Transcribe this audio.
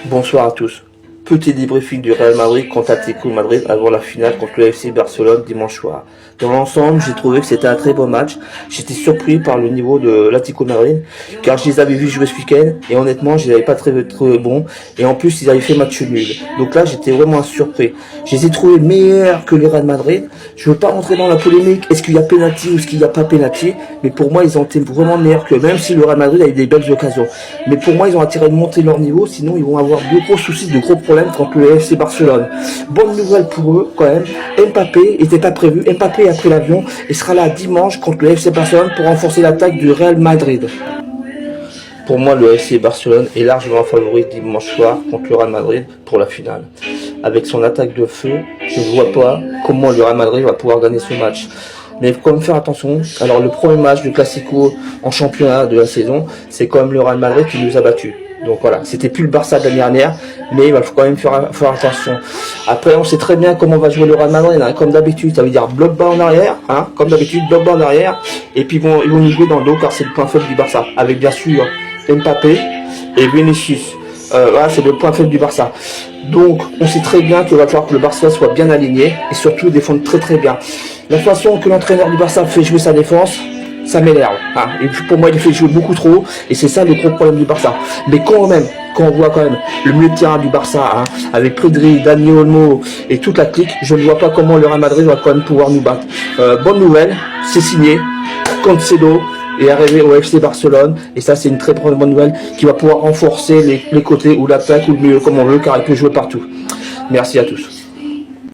Bonsoir à tous. Petit débriefing du Real Madrid contre Atlético Madrid avant la finale contre le FC Barcelone dimanche soir. Dans l'ensemble, j'ai trouvé que c'était un très bon match. J'étais surpris par le niveau de l'Atlético Madrid, car je les avais vus jouer ce week-end, et honnêtement, je les avais pas très bons, et en plus, ils avaient fait match nul. Donc là, j'étais vraiment surpris. Je les ai trouvés meilleurs que le Real Madrid. Je veux pas rentrer dans la polémique, est-ce qu'il y a penalty ou est-ce qu'il n'y a pas penalty, mais pour moi, ils ont été vraiment meilleurs que, même si le Real Madrid a eu des belles occasions. Mais pour moi, ils ont intérêt de monter leur niveau, sinon ils vont avoir de gros soucis, de gros problèmes contre le FC Barcelone. Bonne nouvelle pour eux quand même, Mbappé était pas prévu, Mbappé a pris l'avion et sera là dimanche contre le FC Barcelone pour renforcer l'attaque du Real Madrid. Pour moi, le FC Barcelone est largement favori dimanche soir contre le Real Madrid pour la finale. Avec son attaque de feu, je ne vois pas comment le Real Madrid va pouvoir gagner ce match. Mais il faut quand même faire attention. Alors le premier match du Classico en championnat de la saison, c'est quand même le Real Madrid qui nous a battus. Donc voilà, c'était plus le Barça de l'année dernière, mais il faut quand même faire attention. Après, on sait très bien comment va jouer le Real Madrid, hein, comme d'habitude, ça veut dire bloc bas en arrière, hein, comme d'habitude, bloc bas en arrière, et puis ils vont nous jouer dans le dos, car c'est le point faible du Barça, avec bien sûr Mbappé et Vinicius. Voilà, c'est le point faible du Barça. Donc, on sait très bien qu'il va falloir que le Barça soit bien aligné, et surtout défendre très très bien. La façon que l'entraîneur du Barça fait jouer sa défense, ça m'énerve. Hein. Et pour moi, il fait jouer beaucoup trop. Et c'est ça le gros problème du Barça. Mais quand on voit quand même le milieu de terrain du Barça, hein, avec Pedri, Dani Olmo et toute la clique, je ne vois pas comment le Real Madrid va quand même pouvoir nous battre. Bonne nouvelle, c'est signé. Cancelo est arrivé au FC Barcelone. Et ça, c'est une très bonne nouvelle qui va pouvoir renforcer les côtés ou l'attaque ou le milieu comme on veut, car il peut jouer partout. Merci à tous.